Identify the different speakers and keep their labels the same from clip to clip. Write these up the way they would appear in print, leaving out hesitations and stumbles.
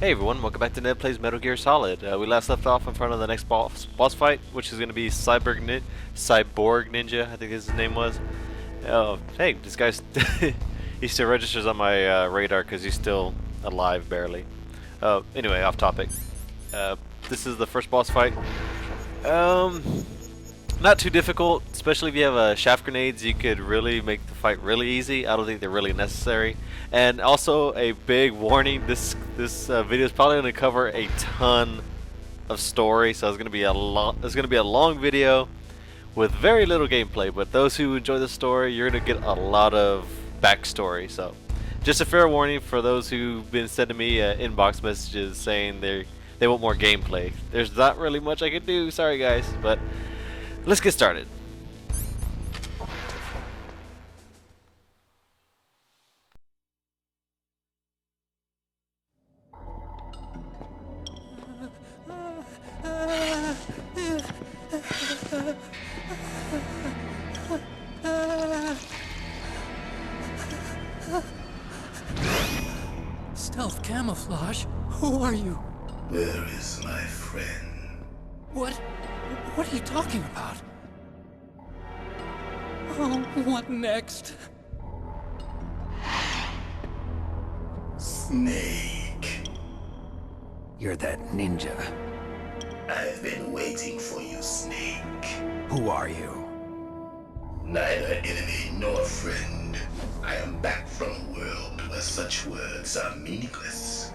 Speaker 1: Hey everyone, welcome back to Ned Plays Metal Gear Solid. We last left off in front of the next boss fight, which is going to be Cyborg Ninja, I think his name was. Hey, this guy's he still registers on my radar because he's still alive, barely. Anyway, off topic. This is the first boss fight. Not too difficult, especially if you have shaft grenades. You could really make the fight really easy. I don't think they're really necessary. And also a big warning: this video is probably going to cover a ton of story, so it's going to be a long video with very little gameplay. But those who enjoy the story, you're going to get a lot of backstory. So, just a fair warning for those who've been sending me inbox messages saying they want more gameplay. There's not really much I can do. Sorry, guys, but let's get started.
Speaker 2: Stealth camouflage? Who are you?
Speaker 3: Where is my friend?
Speaker 2: What are you talking about? Oh, what next?
Speaker 3: Snake.
Speaker 4: You're that ninja.
Speaker 3: I've been waiting for you, Snake.
Speaker 4: Who are you?
Speaker 3: Neither enemy nor friend. I am back from a world where such words are meaningless.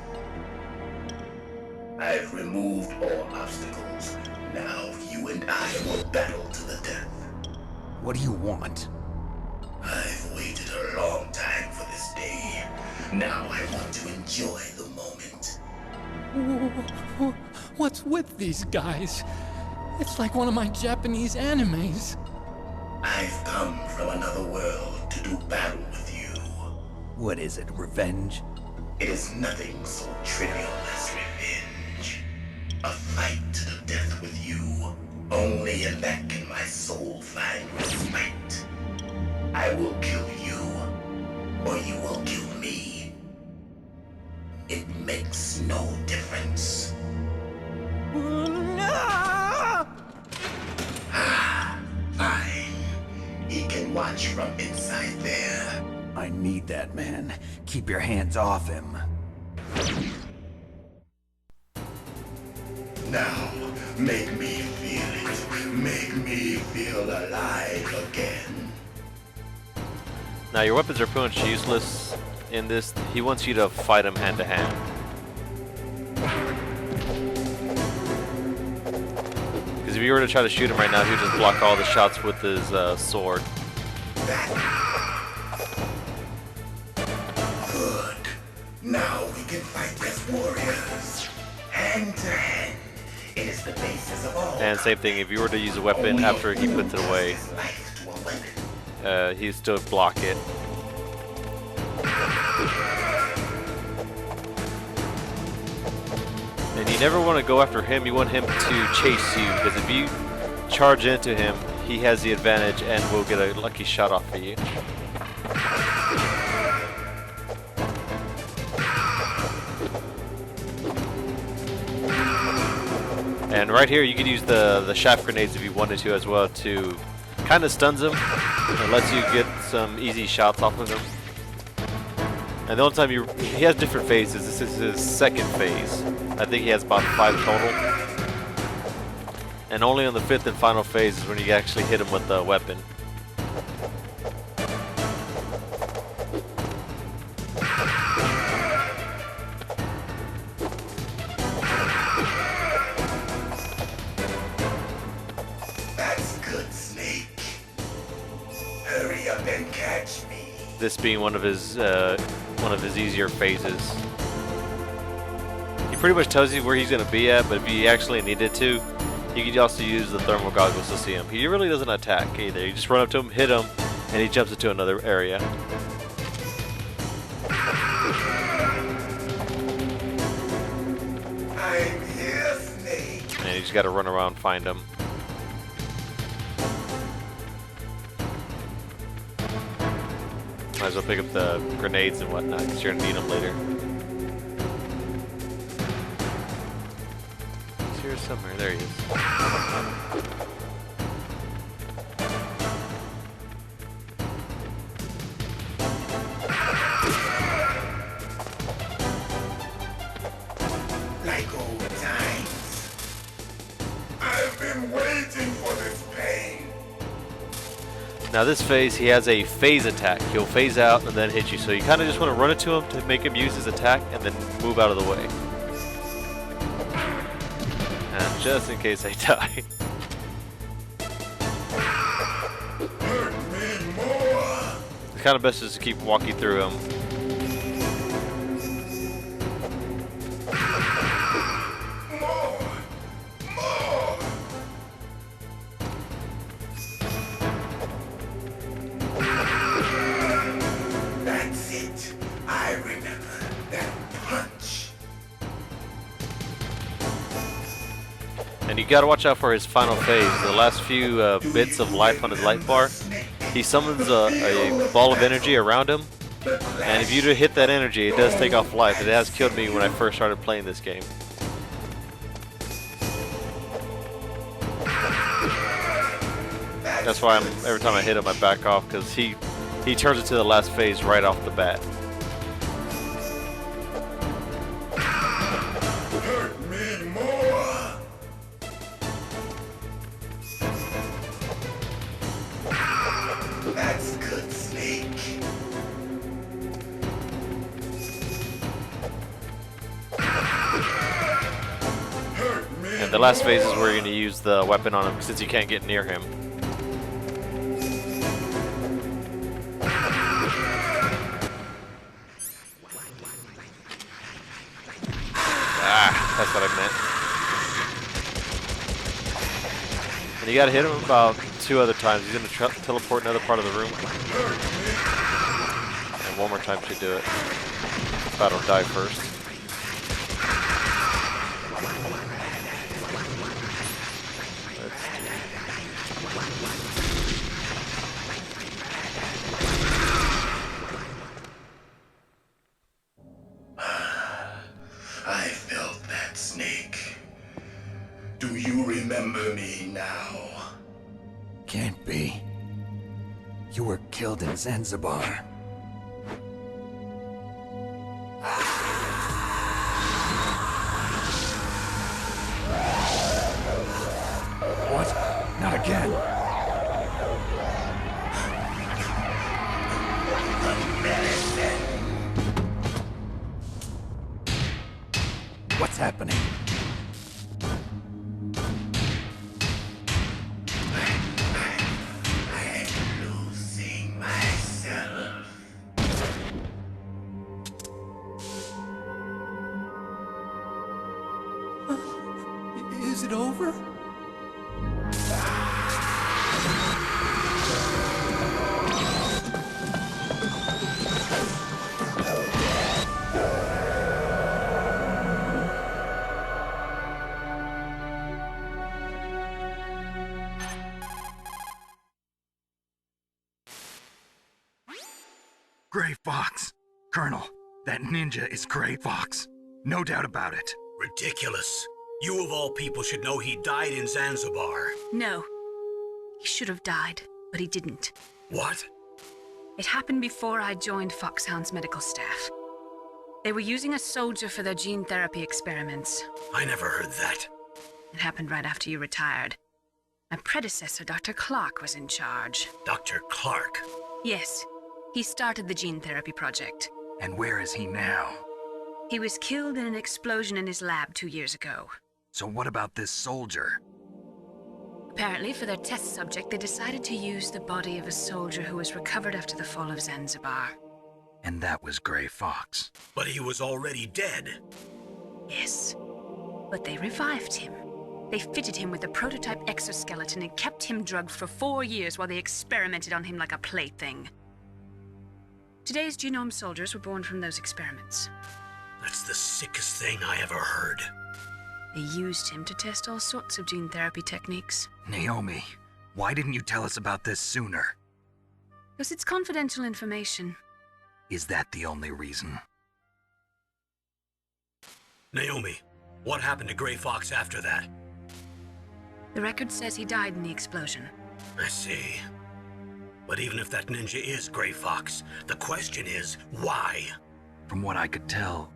Speaker 3: I've removed all obstacles. Now you and I will battle to the death.
Speaker 4: What do you want?
Speaker 3: I've waited a long time for this day. Now I want to enjoy the moment.
Speaker 2: What's with these guys? It's like one of my Japanese animes.
Speaker 3: I've come from another world to do battle with you.
Speaker 4: What is it, revenge?
Speaker 3: It is nothing so trivial as revenge. A fight to the death with you. Only in that can my soul find respite. I will kill you, or you will kill me. It makes no difference. Fine. He can watch from inside there.
Speaker 4: I need that man. Keep your hands off him.
Speaker 3: Now, make me feel it. Make me feel alive again.
Speaker 1: Now your weapons are pretty much useless in this. He wants you to fight him hand to hand. Because if you were to try to shoot him right now, he would just block all the shots with his sword.
Speaker 3: Good. Now we can fight as warriors. Hand to hand. It is the basis of all.
Speaker 1: And same thing, if you were to use a weapon after he puts it away, he'd still block it. And you never want to go after him, you want him to chase you, because if you charge into him, he has the advantage and will get a lucky shot off of you. And right here, you could use the shaft grenades if you wanted to as well to kind of stuns him and lets you get some easy shots off of him. And the only time he has different phases. This is his second phase. I think he has about 5 total. And only on the 5th and final phase is when you actually hit him with the weapon.
Speaker 3: Catch me.
Speaker 1: This being one of his easier phases. He pretty much tells you where he's gonna be at, but if you actually needed to, you could also use the thermal goggles to see him. He really doesn't attack either. You just run up to him, hit him, and he jumps into another area.
Speaker 3: I'm here, Snake.
Speaker 1: And you just gotta run around, find him. Might as well pick up the grenades and whatnot, because you're gonna need them later. somewhere. There he is.
Speaker 3: Like old times. I've been waiting for this pain.
Speaker 1: Now this phase, he has a phase attack. He'll phase out and then hit you. So you kind of just want to run into him to make him use his attack and then move out of the way. And just in case I die.
Speaker 3: Hurt me more.
Speaker 1: It's kind of best just to keep walking through him.
Speaker 3: More. That's it. I remember that punch.
Speaker 1: And you gotta watch out for his final phase. The last few bits of life on his life bar, he summons a ball of energy around him. And if you do hit that energy, it does take off life. It has killed me when I first started playing this game. That's why every time I hit him, I back off, because he turns into the last phase right off the bat.
Speaker 3: Hurt me more. That's good, Snake. Hurt me.
Speaker 1: And the last phase is where you're going to use the weapon on him, since you can't get near him. That's what I meant. And you gotta hit him about 2 other times. He's gonna teleport another part of the room. And one more time should do it. If I don't die first.
Speaker 3: I felt that, Snake. Do you remember me now?
Speaker 4: Can't be. You were killed in Zanzibar. What? Not again. What's happening?
Speaker 3: I'm losing myself.
Speaker 2: Is it over?
Speaker 5: Gray Fox. Colonel, that ninja is Gray Fox. No doubt about it.
Speaker 6: Ridiculous. You of all people should know he died in Zanzibar.
Speaker 7: No. He should have died, but he didn't.
Speaker 6: What?
Speaker 7: It happened before I joined Foxhound's medical staff. They were using a soldier for their gene therapy experiments.
Speaker 6: I never heard that.
Speaker 7: It happened right after you retired. My predecessor, Dr. Clark, was in charge.
Speaker 6: Dr. Clark.
Speaker 7: Yes, he started the gene therapy project.
Speaker 5: And where is he now?
Speaker 7: He was killed in an explosion in his lab 2 years ago.
Speaker 5: So what about this soldier?
Speaker 7: Apparently, for their test subject, they decided to use the body of a soldier who was recovered after the fall of Zanzibar.
Speaker 5: And that was Gray Fox.
Speaker 6: But he was already dead.
Speaker 7: Yes, but they revived him. They fitted him with a prototype exoskeleton and kept him drugged for 4 years while they experimented on him like a plaything. Today's genome soldiers were born from those experiments.
Speaker 6: That's the sickest thing I ever heard.
Speaker 7: They used him to test all sorts of gene therapy techniques.
Speaker 5: Naomi, why didn't you tell us about this sooner?
Speaker 7: Because it's confidential information.
Speaker 5: Is that the only reason?
Speaker 6: Naomi, what happened to Gray Fox after that?
Speaker 7: The record says he died in the explosion.
Speaker 6: I see. But even if that ninja is Gray Fox, the question is, why?
Speaker 5: From what I could tell,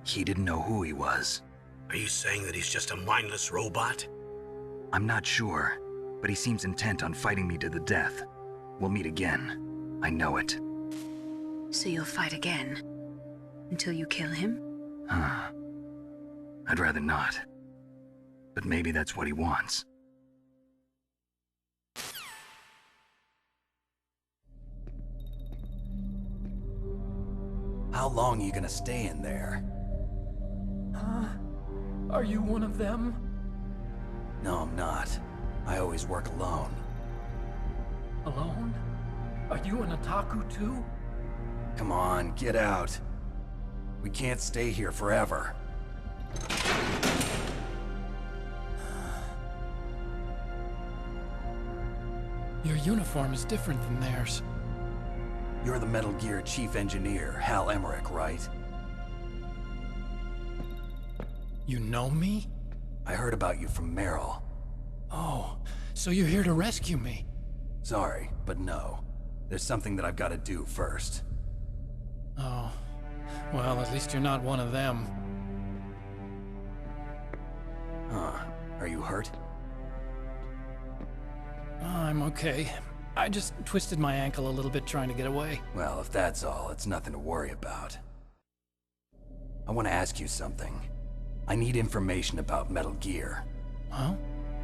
Speaker 5: he didn't know who he was.
Speaker 6: Are you saying that he's just a mindless robot?
Speaker 5: I'm not sure, but he seems intent on fighting me to the death. We'll meet again. I know it.
Speaker 7: So you'll fight again? Until you kill him?
Speaker 5: Huh. I'd rather not. But maybe that's what he wants.
Speaker 4: How long are you gonna stay in there?
Speaker 2: Huh? Are you one of them?
Speaker 4: No, I'm not. I always work alone.
Speaker 2: Alone? Are you an otaku too?
Speaker 4: Come on, get out. We can't stay here forever.
Speaker 2: Your uniform is different than theirs.
Speaker 4: You're the Metal Gear Chief Engineer, Hal Emmerich, right?
Speaker 2: You know me?
Speaker 4: I heard about you from Meryl.
Speaker 2: Oh, so you're here to rescue me?
Speaker 4: Sorry, but no. There's something that I've got to do first.
Speaker 2: Oh, well, at least you're not one of them.
Speaker 4: Huh. Are you hurt?
Speaker 2: I'm okay. I just twisted my ankle a little bit trying to get away.
Speaker 4: Well, if that's all, it's nothing to worry about. I want to ask you something. I need information about Metal Gear.
Speaker 2: Huh?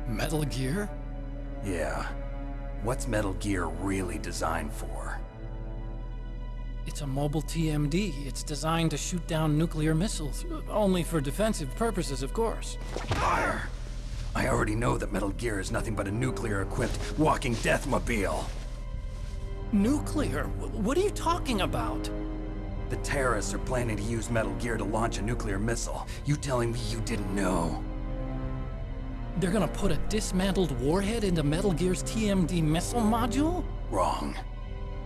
Speaker 2: Metal Gear?
Speaker 4: Yeah. What's Metal Gear really designed for?
Speaker 2: It's a mobile TMD. It's designed to shoot down nuclear missiles. Only for defensive purposes, of course.
Speaker 4: Fire! I already know that Metal Gear is nothing but a nuclear-equipped walking deathmobile.
Speaker 2: Nuclear? What are you talking about?
Speaker 4: The terrorists are planning to use Metal Gear to launch a nuclear missile. You telling me you didn't know?
Speaker 2: They're gonna put a dismantled warhead into Metal Gear's TMD missile module?
Speaker 4: Wrong.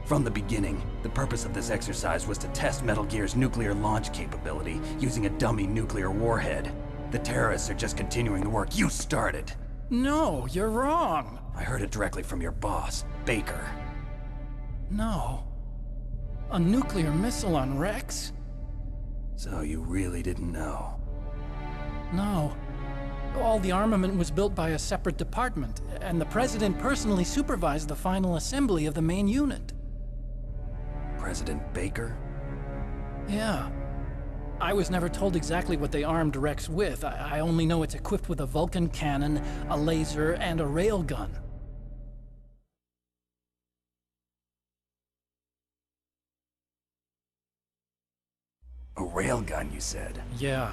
Speaker 4: From the beginning, the purpose of this exercise was to test Metal Gear's nuclear launch capability using a dummy nuclear warhead. The terrorists are just continuing the work you started.
Speaker 2: No, you're wrong.
Speaker 4: I heard it directly from your boss, Baker.
Speaker 2: No. A nuclear missile on Rex?
Speaker 4: So you really didn't know?
Speaker 2: No. All the armament was built by a separate department, and the President personally supervised the final assembly of the main unit.
Speaker 4: President Baker?
Speaker 2: Yeah. I was never told exactly what they armed Rex with. I only know it's equipped with a Vulcan cannon, a laser, and a railgun.
Speaker 4: A railgun, you said?
Speaker 2: Yeah.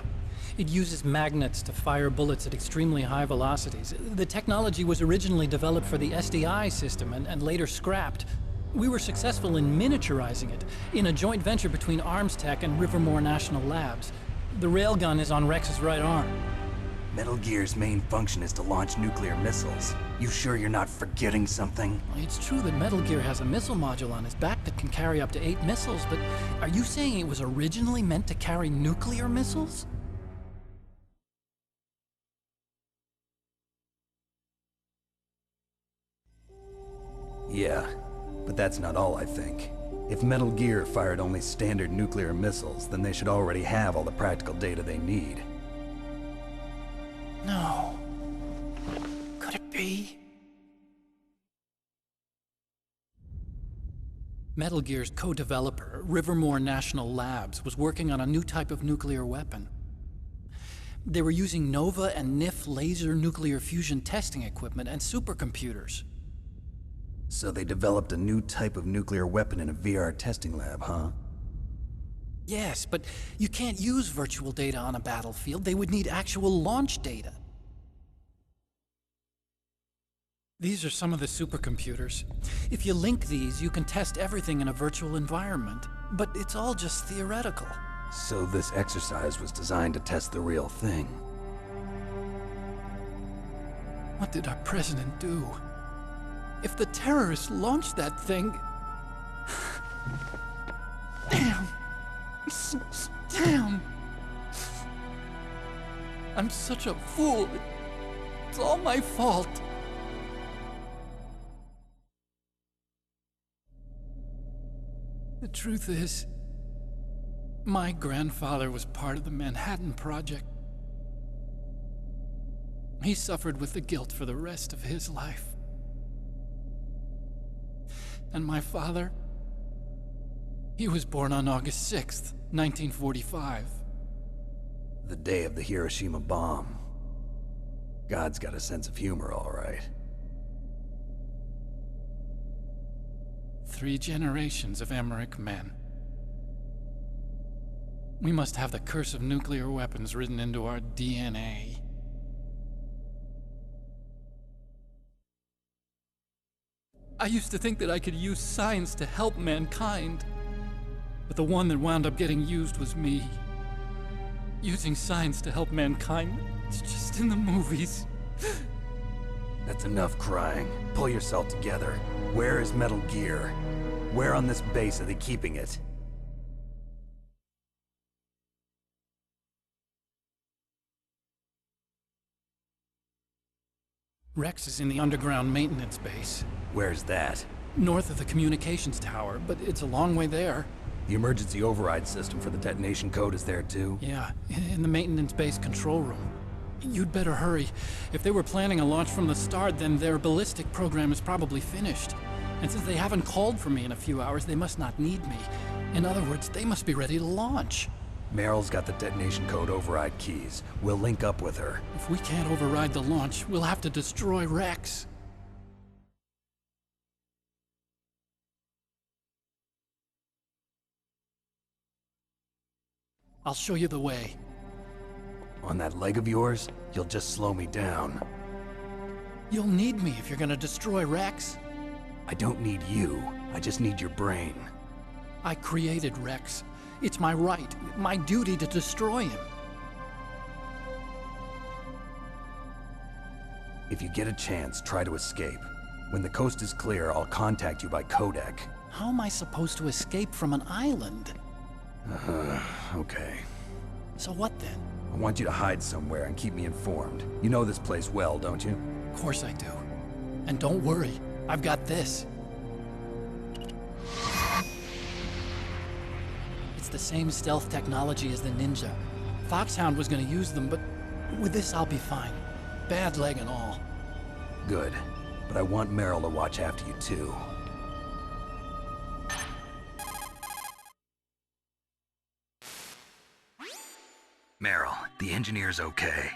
Speaker 2: It uses magnets to fire bullets at extremely high velocities. The technology was originally developed for the SDI system and later scrapped. We were successful in miniaturizing it, in a joint venture between Armstech and Rivermore National Labs. The railgun is on Rex's right arm.
Speaker 4: Metal Gear's main function is to launch nuclear missiles. You sure you're not forgetting something?
Speaker 2: It's true that Metal Gear has a missile module on its back that can carry up to 8 missiles, but are you saying it was originally meant to carry nuclear missiles?
Speaker 4: Yeah, but that's not all I think. If Metal Gear fired only standard nuclear missiles, then they should already have all the practical data they need.
Speaker 2: No. Could it be? Metal Gear's co-developer, Rivermore National Labs, was working on a new type of nuclear weapon. They were using NOVA and NIF laser nuclear fusion testing equipment and supercomputers.
Speaker 4: So they developed a new type of nuclear weapon in a VR testing lab, huh?
Speaker 2: Yes, but you can't use virtual data on a battlefield. They would need actual launch data. These are some of the supercomputers. If you link these, you can test everything in a virtual environment. But it's all just theoretical.
Speaker 4: So this exercise was designed to test the real thing.
Speaker 2: What did our president do? If the terrorists launched that thing... Damn! Damn! I'm such a fool. It's all my fault. The truth is, my grandfather was part of the Manhattan Project. He suffered with the guilt for the rest of his life. And my father, he was born on August 6th, 1945.
Speaker 4: The day of the Hiroshima bomb. God's got a sense of humor, all right.
Speaker 2: 3 generations of Emmerich men. We must have the curse of nuclear weapons written into our DNA. I used to think that I could use science to help mankind, but the one that wound up getting used was me. Using science to help mankind, it's just in the movies.
Speaker 4: That's enough crying. Pull yourself together. Where is Metal Gear? Where on this base are they keeping it?
Speaker 2: Rex is in the underground maintenance base,
Speaker 4: Where's that?
Speaker 2: north of the communications tower, but it's a long way there.
Speaker 4: The emergency override system for the detonation code is there too?
Speaker 2: Yeah, in the maintenance base control room. You'd better hurry. If they were planning a launch from the start, then their ballistic program is probably finished. And since they haven't called for me in a few hours, they must not need me. In other words, they must be ready to launch.
Speaker 4: Meryl's got the detonation code override keys. We'll link up with her.
Speaker 2: If we can't override the launch, we'll have to destroy Rex. I'll show you the way.
Speaker 4: On that leg of yours, you'll just slow me down.
Speaker 2: You'll need me if you're gonna destroy Rex.
Speaker 4: I don't need you. I just need your brain.
Speaker 2: I created Rex. It's my right, my duty to destroy him.
Speaker 4: If you get a chance, try to escape. When the coast is clear, I'll contact you by codec.
Speaker 2: How am I supposed to escape from an island?
Speaker 4: Okay.
Speaker 2: So what then?
Speaker 4: I want you to hide somewhere and keep me informed. You know this place well, don't you?
Speaker 2: Of course I do. And don't worry, I've got this. It's the same stealth technology as the Ninja. Foxhound was gonna use them, but with this I'll be fine. Bad leg and all.
Speaker 4: Good. But I want Meryl to watch after you too.
Speaker 5: Meryl, the engineer's okay.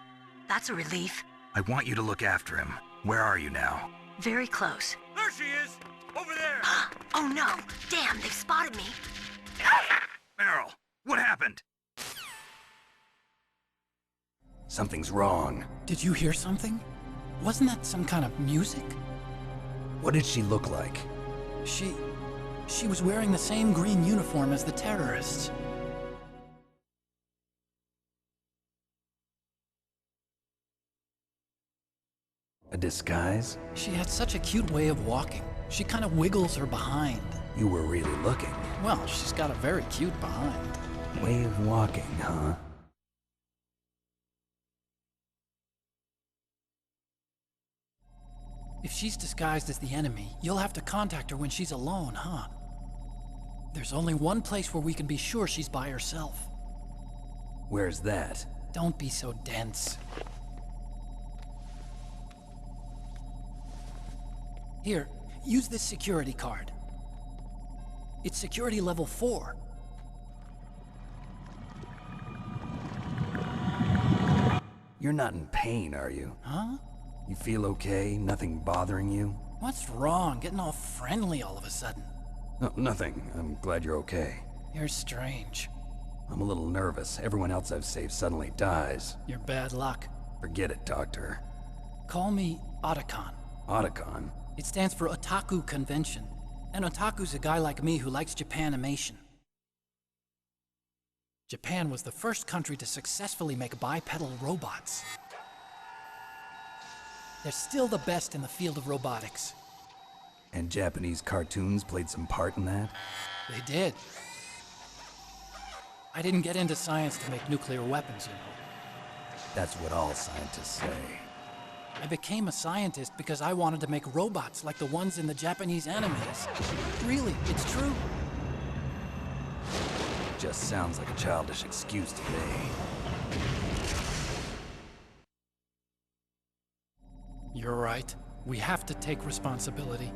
Speaker 8: That's a relief.
Speaker 5: I want you to look after him. Where are you now?
Speaker 8: Very close.
Speaker 6: There she is! Over there!
Speaker 8: Oh no! Damn, they've spotted me.
Speaker 5: Meryl, what happened?
Speaker 4: Something's wrong.
Speaker 2: Did you hear something? Wasn't that some kind of music?
Speaker 4: What did she look like?
Speaker 2: She was wearing the same green uniform as the terrorists.
Speaker 4: A disguise?
Speaker 2: She had such a cute way of walking. She kind of wiggles her behind.
Speaker 4: You were really looking.
Speaker 2: Well, she's got a very cute behind.
Speaker 4: Way of walking, huh?
Speaker 2: If she's disguised as the enemy, you'll have to contact her when she's alone, huh? There's only one place where we can be sure she's by herself.
Speaker 4: Where's that?
Speaker 2: Don't be so dense. Here, use this security card. It's security level 4.
Speaker 4: You're not in pain, are you?
Speaker 2: Huh?
Speaker 4: You feel okay? Nothing bothering you?
Speaker 2: What's wrong? Getting all friendly all of a sudden.
Speaker 4: No, nothing. I'm glad you're okay.
Speaker 2: You're strange.
Speaker 4: I'm a little nervous. Everyone else I've saved suddenly dies.
Speaker 2: You're bad luck.
Speaker 4: Forget it, Doctor.
Speaker 2: Call me Otacon.
Speaker 4: Otacon?
Speaker 2: It stands for Otaku Convention. And Otaku's a guy like me who likes Japanimation. Japan was the first country to successfully make bipedal robots. They're still the best in the field of robotics.
Speaker 4: And Japanese cartoons played some part in that?
Speaker 2: They did. I didn't get into science to make nuclear weapons, you know.
Speaker 4: That's what all scientists say.
Speaker 2: I became a scientist because I wanted to make robots like the ones in the Japanese animes. Really, it's true.
Speaker 4: Just sounds like a childish excuse to me.
Speaker 2: You're right. We have to take responsibility.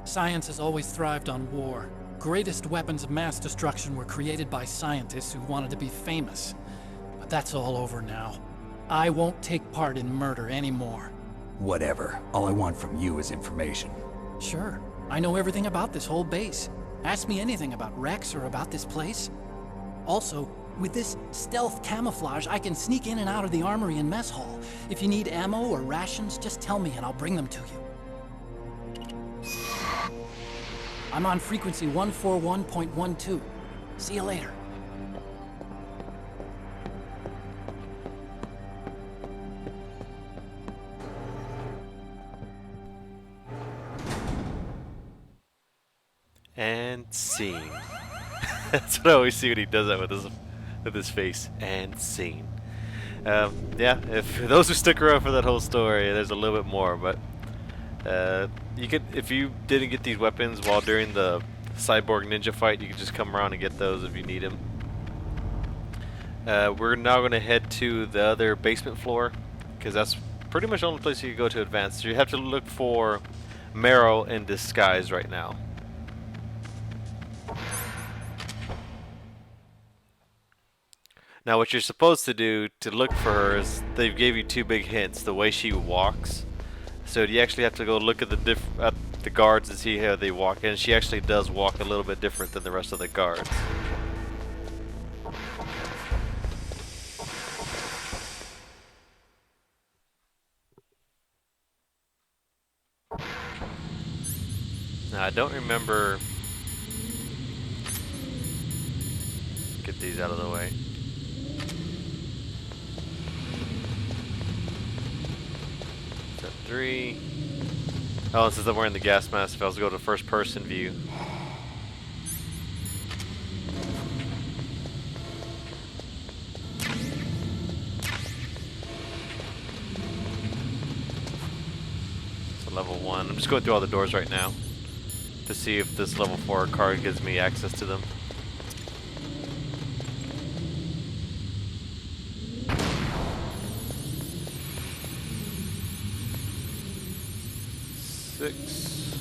Speaker 2: Science has always thrived on war. Greatest weapons of mass destruction were created by scientists who wanted to be famous. But that's all over now. I won't take part in murder anymore.
Speaker 4: Whatever. All I want from you is information.
Speaker 2: Sure. I know everything about this whole base. Ask me anything about Rex or about this place. Also, with this stealth camouflage, I can sneak in and out of the armory and mess hall. If you need ammo or rations, just tell me and I'll bring them to you. I'm on frequency 141.12. See you later.
Speaker 1: And scene. That's what I always see when he does that with his face. And scene. Yeah, if those who stick around for that whole story, there's a little bit more, but you could, if you didn't get these weapons while during the Cyborg ninja fight, you could just come around and get those if you need them. We're now going to head to the other basement floor, because that's pretty much the only place you can go to advance. So you have to look for Marrow in disguise right now. Now what you're supposed to do to look for her is, they gave you two big hints, the way she walks. So you actually have to go look at the guards and see how they walk, and she actually does walk a little bit different than the rest of the guards. Now I don't remember. Get these out of the way. Step 3. Oh, since I'm wearing the gas mask, if I was to go to first person view. So level 1. I'm just going through all the doors right now to see if this level 4 card gives me access to them. Six,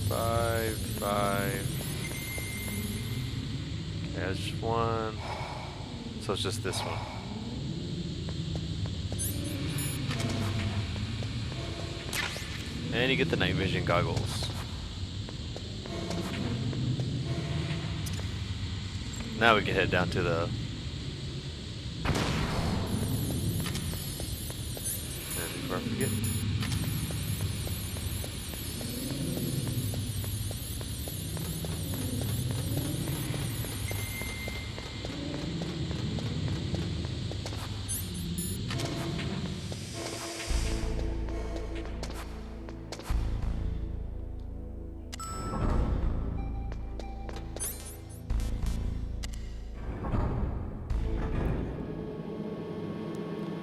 Speaker 1: 5, 5. Okay, that's just 1. So it's just this one. And you get the night vision goggles. Now we can head down to the... And before I forget...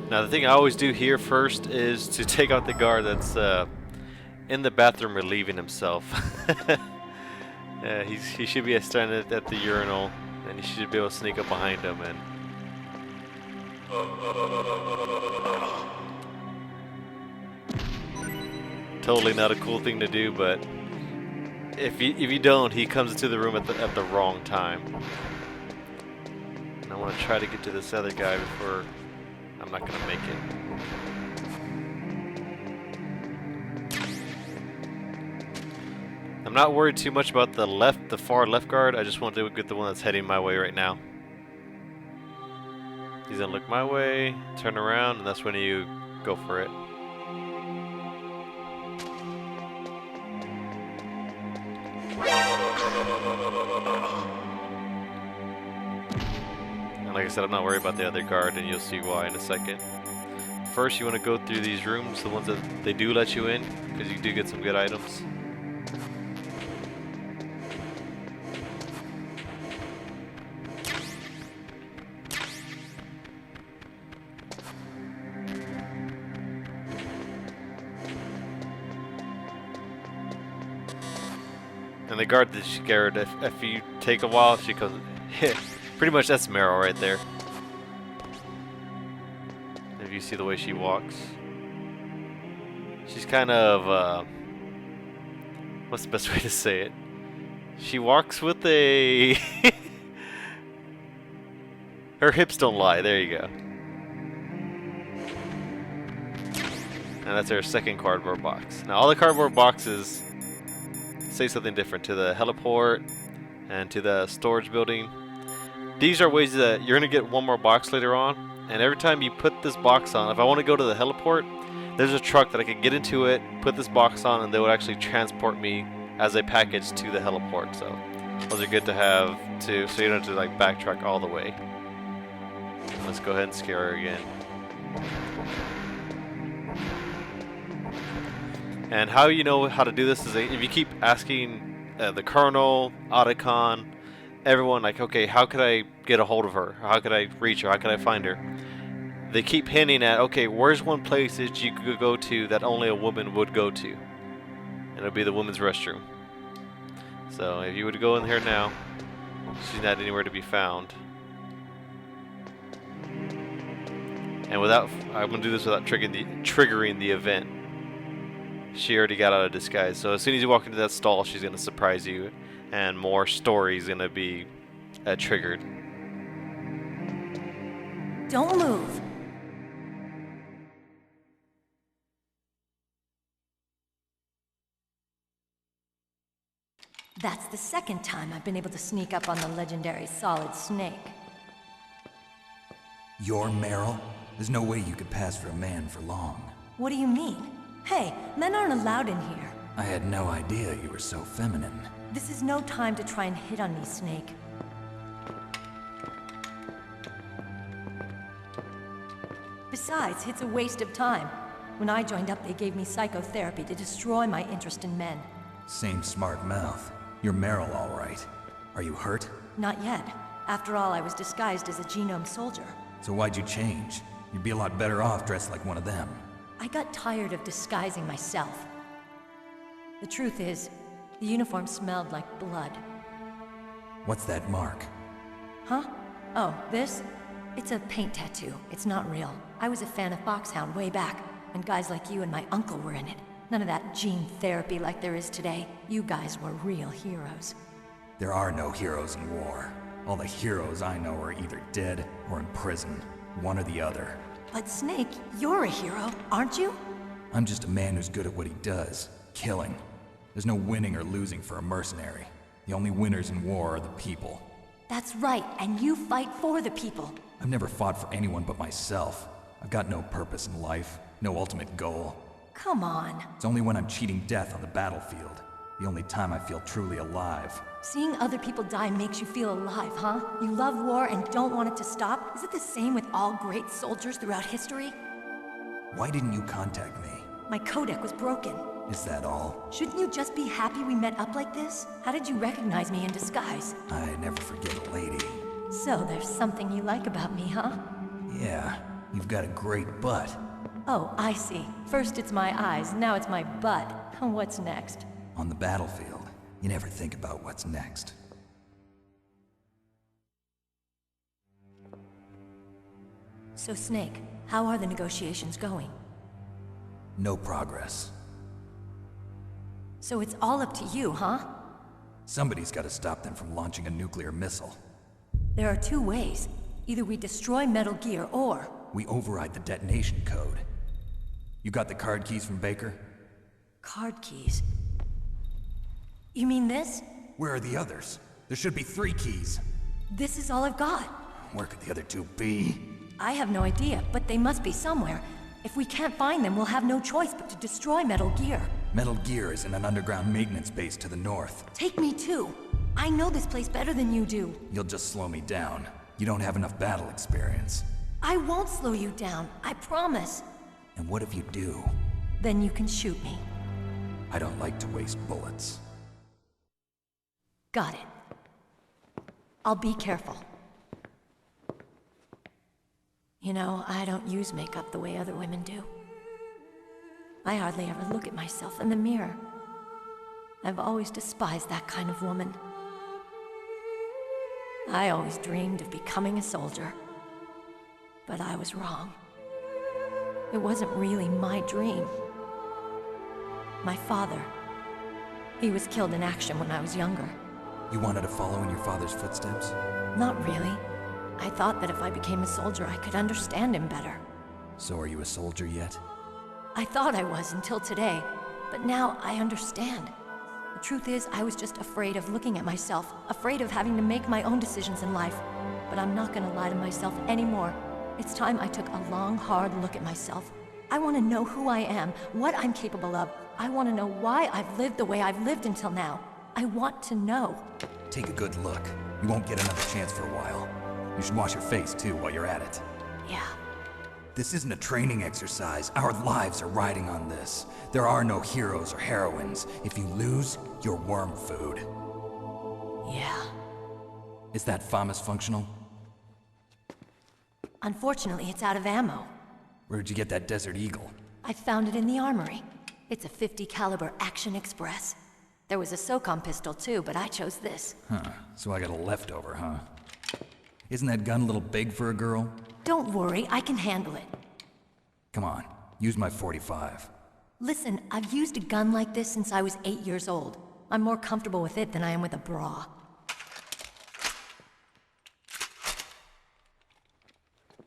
Speaker 1: Now the thing I always do here first is to take out the guard that's in the bathroom relieving himself. He should be standing at the urinal, and you should be able to sneak up behind him and... Totally not a cool thing to do, but if you don't, he comes into the room at the wrong time. And I want to try to get to this other guy before... I'm not gonna make it. I'm not worried too much about the far left guard. I just want to get the one that's heading my way right now. He's gonna look my way, turn around, and that's when you go for it. And like I said, I'm not worried about the other guard, and you'll see why in a second. First, you want to go through these rooms, the ones that they do let you in, because you do get some good items. And the guard is scared. If you take a while, she goes, hit. Pretty much that's Meryl right there. If you see the way she walks. She's kind of, what's the best way to say it? She walks with a... Her hips don't lie, there you go. And that's her second cardboard box. Now all the cardboard boxes say something different to the heliport and to the storage building. These are ways that you're going to get one more box later on. And every time you put this box on, if I want to go to the heliport, there's a truck that I can get into it, put this box on, and they would actually transport me as a package to the heliport. So those are good to have too, so you don't have to like backtrack all the way. Let's go ahead and scare her again. And how you know how to do this is if you keep asking the Colonel, Otacon, everyone like, okay, how could I get a hold of her? How could I reach her? How could I find her? They keep hinting at, okay, where's one place that you could go to that only a woman would go to? And it'll be the women's restroom. So if you would go in here now, she's not anywhere to be found. And I'm gonna do this without triggering the event. She already got out of disguise, so as soon as you walk into that stall, she's gonna surprise you, and more stories gonna be triggered.
Speaker 8: Don't move. That's the second time I've been able to sneak up on the legendary Solid Snake.
Speaker 4: You're Meryl? There's no way you could pass for a man for long.
Speaker 8: What do you mean? Hey, men aren't allowed in here.
Speaker 4: I had no idea you were so feminine.
Speaker 8: This is no time to try and hit on me, Snake. Besides, it's a waste of time. When I joined up, they gave me psychotherapy to destroy my interest in men.
Speaker 4: Same smart mouth. You're Meryl, all right. Are you hurt?
Speaker 8: Not yet. After all, I was disguised as a genome soldier.
Speaker 4: So why'd you change? You'd be a lot better off dressed like one of them.
Speaker 8: I got tired of disguising myself. The truth is, the uniform smelled like blood.
Speaker 4: What's that mark?
Speaker 8: Huh? Oh, this? It's a paint tattoo. It's not real. I was a fan of Foxhound way back, when guys like you and my uncle were in it. None of that gene therapy like there is today. You guys were real heroes.
Speaker 4: There are no heroes in war. All the heroes I know are either dead or in prison. One or the other.
Speaker 8: But Snake, you're a hero, aren't you?
Speaker 4: I'm just a man who's good at what he does. Killing. There's no winning or losing for a mercenary. The only winners in war are the people.
Speaker 8: That's right, and you fight for the people.
Speaker 4: I've never fought for anyone but myself. I've got no purpose in life, no ultimate goal.
Speaker 8: Come on.
Speaker 4: It's only when I'm cheating death on the battlefield. The only time I feel truly alive.
Speaker 8: Seeing other people die makes you feel alive, huh? You love war and don't want it to stop? Is it the same with all great soldiers throughout history?
Speaker 4: Why didn't you contact me?
Speaker 8: My codec was broken.
Speaker 4: Is that all?
Speaker 8: Shouldn't you just be happy we met up like this? How did you recognize me in disguise?
Speaker 4: I never forget a lady.
Speaker 8: So there's something you like about me, huh?
Speaker 4: Yeah, you've got a great butt.
Speaker 8: Oh, I see. First it's my eyes, now it's my butt. What's next?
Speaker 4: On the battlefield, you never think about what's next.
Speaker 8: So Snake, how are the negotiations going?
Speaker 4: No progress.
Speaker 8: So it's all up to you, huh?
Speaker 4: Somebody's got to stop them from launching a nuclear missile.
Speaker 8: There are two ways. Either we destroy Metal Gear, or...
Speaker 4: we override the detonation code. You got the card keys from Baker?
Speaker 8: Card keys? You mean this?
Speaker 4: Where are the others? There should be 3 keys.
Speaker 8: This is all I've got.
Speaker 4: Where could the other 2 be?
Speaker 8: I have no idea, but they must be somewhere. If we can't find them, we'll have no choice but to destroy Metal Gear.
Speaker 4: Metal Gear is in an underground maintenance base to the north.
Speaker 8: Take me too. I know this place better than you do.
Speaker 4: You'll just slow me down. You don't have enough battle experience.
Speaker 8: I won't slow you down, I promise.
Speaker 4: And what if you do?
Speaker 8: Then you can shoot me.
Speaker 4: I don't like to waste bullets.
Speaker 8: Got it. I'll be careful. You know, I don't use makeup the way other women do. I hardly ever look at myself in the mirror. I've always despised that kind of woman. I always dreamed of becoming a soldier. But I was wrong. It wasn't really my dream. My father, he was killed in action when I was younger.
Speaker 4: You wanted to follow in your father's footsteps?
Speaker 8: Not really. I thought that if I became a soldier, I could understand him better.
Speaker 4: So are you a soldier yet?
Speaker 8: I thought I was until today, but now I understand. The truth is, I was just afraid of looking at myself, afraid of having to make my own decisions in life. But I'm not gonna lie to myself anymore. It's time I took a long, hard look at myself. I want to know who I am, what I'm capable of. I want to know why I've lived the way I've lived until now. I want to know.
Speaker 4: Take a good look. You won't get another chance for a while. You should wash your face, too, while you're at it.
Speaker 8: Yeah.
Speaker 4: This isn't a training exercise. Our lives are riding on this. There are no heroes or heroines. If you lose, you're worm food.
Speaker 8: Yeah.
Speaker 4: Is that FAMAS functional?
Speaker 8: Unfortunately, it's out of ammo.
Speaker 4: Where'd you get that Desert Eagle?
Speaker 8: I found it in the armory. It's a .50 caliber Action Express. There was a SOCOM pistol too, but I chose this.
Speaker 4: Huh, so I got a leftover, huh? Isn't that gun a little big for a girl?
Speaker 8: Don't worry, I can handle it.
Speaker 4: Come on, use my .45.
Speaker 8: Listen, I've used a gun like this since I was 8 years old. I'm more comfortable with it than I am with a bra.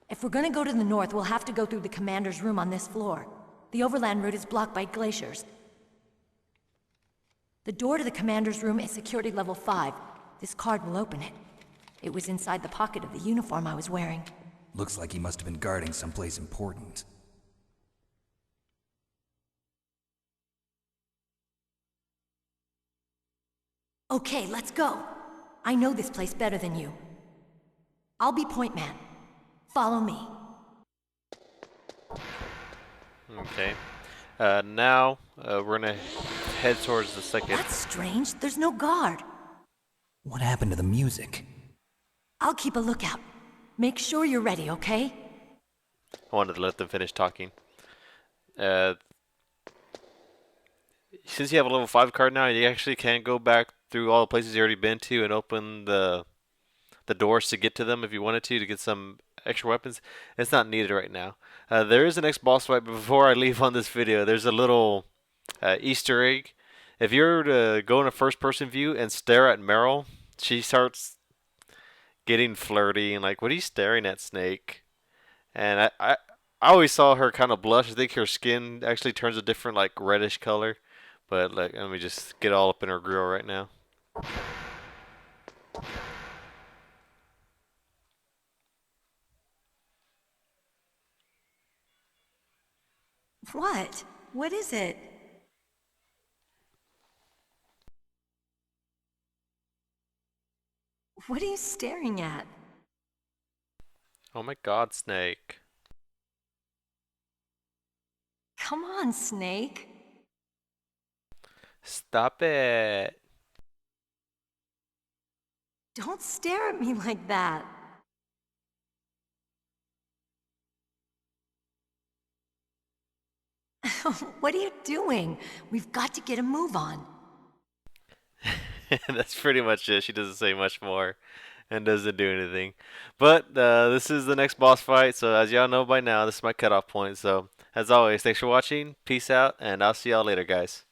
Speaker 8: If we're gonna go to the north, we'll have to go through the commander's room on this floor. The overland route is blocked by glaciers. The door to the commander's room is security level 5. This card will open it. It was inside the pocket of the uniform I was wearing.
Speaker 4: Looks like he must have been guarding someplace important.
Speaker 8: Okay, let's go. I know this place better than you. I'll be point man. Follow me.
Speaker 1: Okay. Now we're gonna head towards the second.
Speaker 8: That's strange. There's no guard.
Speaker 4: What happened to the music?
Speaker 8: I'll keep a lookout. Make sure you're ready, okay?
Speaker 1: I wanted to let them finish talking. Since you have a level 5 card now, you actually can go back through all the places you've already been to and open the doors to get to them if you wanted to get some extra weapons. It's not needed right now. There is an next boss fight, but before I leave on this video, there's a little Easter egg. If you were to go in a first-person view and stare at Meryl, she starts getting flirty and like, "What are you staring at, Snake?" And I always saw her kind of blush. I think her skin actually turns a different like reddish color. But like, let me just get all up in her grill right now.
Speaker 8: What? What is it? What are you staring at?
Speaker 1: Oh my God, Snake.
Speaker 8: Come on, Snake.
Speaker 1: Stop it.
Speaker 8: Don't stare at me like that. What are you doing? We've got to get a move on.
Speaker 1: That's pretty much it. She doesn't say much more and doesn't do anything. But this is the next boss fight. So as y'all know by now, this is my cutoff point. So as always, thanks for watching. Peace out. And I'll see y'all later, guys.